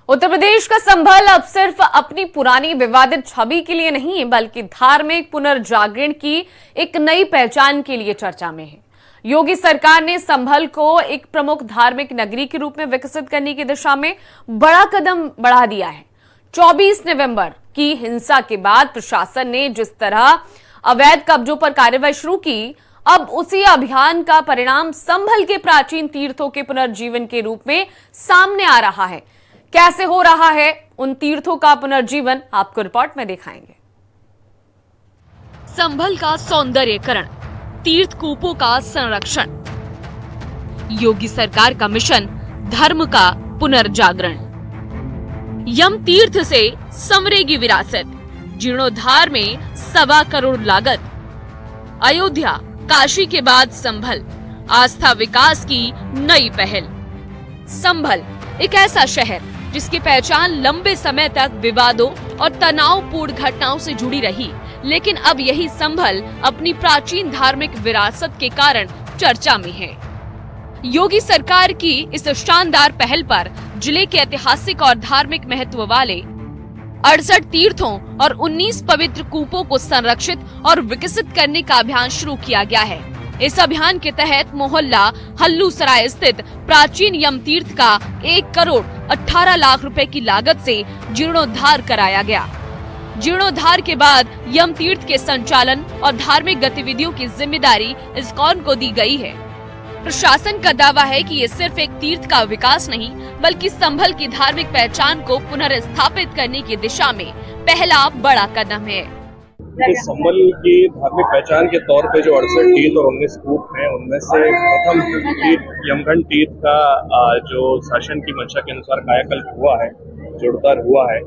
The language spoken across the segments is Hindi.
उत्तर प्रदेश का संभल अब सिर्फ अपनी पुरानी विवादित छवि के लिए नहीं बल्कि धार्मिक पुनर्जागरण की एक नई पहचान के लिए चर्चा में है। योगी सरकार ने संभल को एक प्रमुख धार्मिक नगरी के रूप में विकसित करने की दिशा में बड़ा कदम बढ़ा दिया है। 24 नवंबर की हिंसा के बाद प्रशासन ने जिस तरह अवैध कब्जों पर कार्रवाई शुरू की, अब उसी अभियान का परिणाम संभल के प्राचीन तीर्थों के पुनर्जीवन के रूप में सामने आ रहा है। कैसे हो रहा है उन तीर्थों का पुनर्जीवन, आपको रिपोर्ट में दिखाएंगे। संभल का सौंदर्यीकरण, तीर्थ कूपों का संरक्षण, योगी सरकार का मिशन धर्म का पुनर्जागरण। यम तीर्थ से संवरेगी विरासत, जीर्णोद्धार में 1.25 करोड़ लागत। अयोध्या, काशी के बाद संभल, आस्था विकास की नई पहल। संभल एक ऐसा शहर जिसकी पहचान लंबे समय तक विवादों और तनावपूर्ण घटनाओं से जुड़ी रही, लेकिन अब यही संभल अपनी प्राचीन धार्मिक विरासत के कारण चर्चा में है। योगी सरकार की इस शानदार पहल पर जिले के ऐतिहासिक और धार्मिक महत्व वाले 68 तीर्थों और 19 पवित्र कूपों को संरक्षित और विकसित करने का अभियान शुरू किया गया है। इस अभियान के तहत मोहल्ला हल्लू सराय स्थित प्राचीन यम तीर्थ का 1 करोड़ 18 लाख रुपए की लागत से जीर्णोद्धार कराया गया। जीर्णोद्धार के बाद यम तीर्थ के संचालन और धार्मिक गतिविधियों की जिम्मेदारी इस्कॉन को दी गई है। प्रशासन का दावा है कि ये सिर्फ एक तीर्थ का विकास नहीं बल्कि संभल की धार्मिक पहचान को पुनर्स्थापित करने की दिशा में पहला बड़ा कदम है। संभल की धार्मिक पहचान के तौर पे जो 68 तीर्थ और 19 कूप हैं, उनमें से प्रथम तीर्थ यमगंड तीर्थ का जो शासन की मंशा के अनुसार कायाकल्प हुआ है, जीर्णोद्धार हुआ है,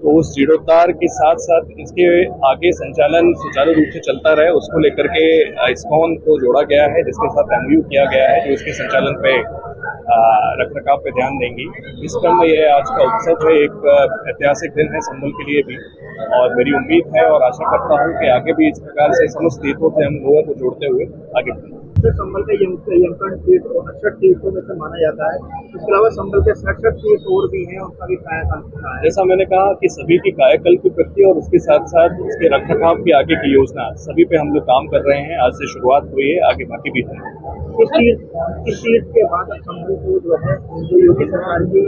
तो उस जीर्णोद्धार के साथ साथ इसके आगे संचालन सुचारू रूप से चलता रहे, उसको लेकर के इस्कॉन को जोड़ा गया है, जिसके साथ MOU किया गया है जो इसके संचालन पे रखरखाव पे ध्यान देंगी। इस क्रम में यह आज का उत्सव है, एक ऐतिहासिक दिन है संभल के लिए भी, और मेरी उम्मीद है और आशा करता हूँ कि आगे भी इस प्रकार से समस्त तीर्थों से हम लोगों को जोड़ते हुए आगे बढ़ें। संभल के यमगंड तीर्थ 68 तीर्थों में से माना जाता है। इसके अलावा संभल के 67 तीर्थ और भी हैं, उनका भी कायाकल्प होना है। जैसा मैंने कहा कि सभी की कायाकल्प की प्रक्रिया और उसके साथ साथ उसके रखरखाव की आगे की योजना, सभी पे हम लोग काम कर रहे हैं। आज से शुरुआत हुई है, आगे बाकी भी है। इस तीर्थ के बाद संभल को जो है योगी सरकार की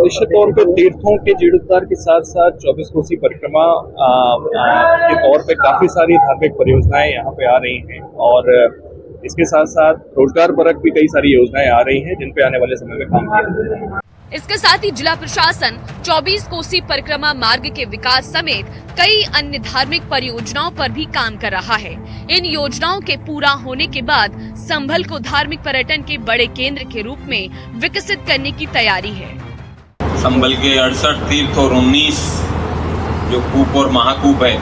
निश्चित तौर पर तीर्थों के जीर्णोद्धार के साथ साथ 24 कोसी परिक्रमा के तौर पे काफी सारी धार्मिक परियोजनाएं यहाँ पे आ रही हैं, और इसके साथ साथ रोजगार परक भी कई सारी योजनाएं आ रही हैं जिन पे आने वाले समय में काम किया जाएगा। इसके साथ ही जिला प्रशासन 24 कोसी परिक्रमा मार्ग के विकास समेत कई अन्य धार्मिक परियोजनाओं पर भी काम कर रहा है। इन योजनाओं के पूरा होने के बाद संभल को धार्मिक पर्यटन के बड़े केंद्र के रूप में विकसित करने की तैयारी है। संभल के 68 तीर्थ और 19 जो कूप और महाकूप है,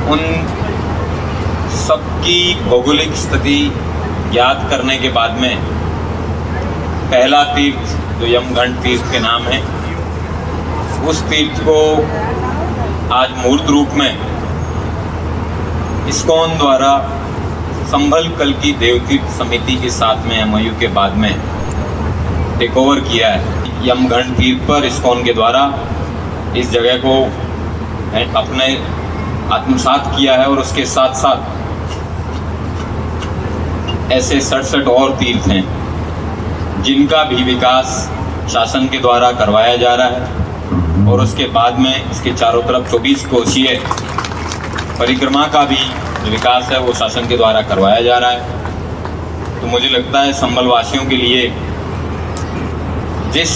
उन सबकी भौगोलिक स्थिति ज्ञात करने के बाद में पहला तीर्थ जो यमगंड तीर्थ के नाम है, उस तीर्थ को आज मूर्त रूप में इस्कॉन द्वारा संभल कल की देवतीर्थ समिति के साथ में MOU के बाद में टेक ओवर किया है। यमगंड तीर्थ पर इस्कॉन के द्वारा इस जगह को अपने आत्मसात किया है, और उसके साथ साथ ऐसे 67 और तीर्थ हैं जिनका भी विकास शासन के द्वारा करवाया जा रहा है, और उसके बाद में इसके चारों तरफ 24 कोसीय परिक्रमा का भी विकास है वो शासन के द्वारा करवाया जा रहा है। तो मुझे लगता है संभल वासियों के लिए जिस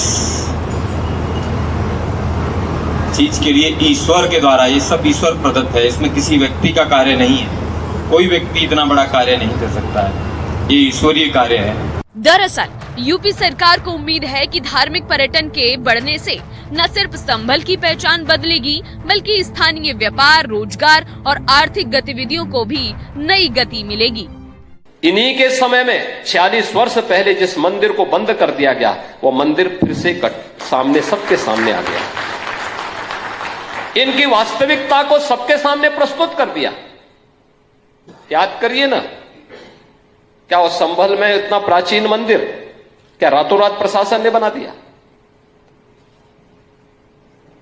चीज के लिए ईश्वर के द्वारा, ये सब ईश्वर प्रदत्त है, इसमें किसी व्यक्ति का कार्य नहीं है, कोई व्यक्ति इतना बड़ा कार्य नहीं कर सकता है, ये ईश्वरीय कार्य है। दरअसल यूपी सरकार को उम्मीद है कि धार्मिक पर्यटन के बढ़ने से न सिर्फ संभल की पहचान बदलेगी बल्कि स्थानीय व्यापार, रोजगार और आर्थिक गतिविधियों को भी नई गति मिलेगी। इन्हीं के समय में 46 वर्ष पहले जिस मंदिर को बंद कर दिया गया, वो मंदिर फिर से सामने सबके सामने आ गया। इनकी वास्तविकता को सबके सामने प्रस्तुत कर दिया। याद करिए ना, क्या वो संभल में इतना प्राचीन मंदिर क्या रातों रात प्रशासन ने बना दिया?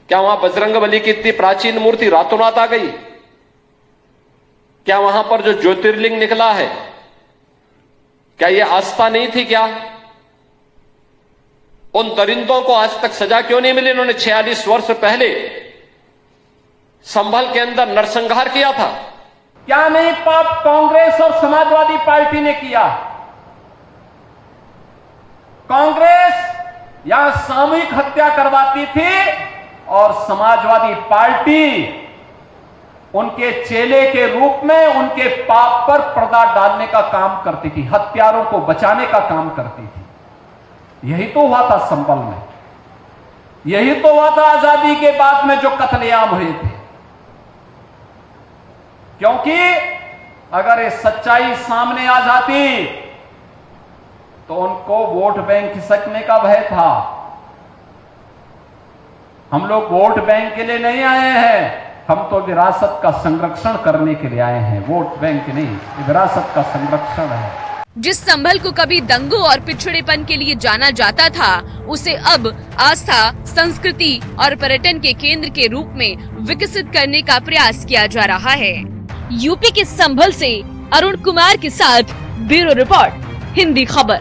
क्या वहां बजरंगबली की इतनी प्राचीन मूर्ति रातों रात आ गई? क्या वहां पर जो ज्योतिर्लिंग निकला है, क्या यह आस्था नहीं थी क्या? उन दरिंदों को आज तक सजा क्यों नहीं मिली? इन्होंने 46 वर्ष पहले संभल के अंदर नरसंहार किया था। क्या नहीं पाप कांग्रेस और समाजवादी पार्टी ने किया? कांग्रेस यहां सामूहिक हत्या करवाती थी और समाजवादी पार्टी उनके चेले के रूप में उनके पाप पर पर्दा डालने का काम करती थी, हत्यारों को बचाने का काम करती थी। यही तो हुआ था संभल में, यही तो हुआ था आजादी के बाद में जो कत्लेआम हुए थे। क्योंकि अगर ये सच्चाई सामने आ जाती तो उनको वोट बैंक खिसकने का भय था। हम लोग वोट बैंक के लिए नहीं आए हैं, हम तो विरासत का संरक्षण करने के लिए आए हैं, वोट बैंक नहीं, विरासत का संरक्षण है। जिस संभल को कभी दंगों और पिछड़ेपन के लिए जाना जाता था, उसे अब आस्था, संस्कृति और पर्यटन के केंद्र के रूप में विकसित करने का प्रयास किया जा रहा है। यूपी के संभल से अरुण कुमार के साथ ब्यूरो रिपोर्ट, हिंदी खबर।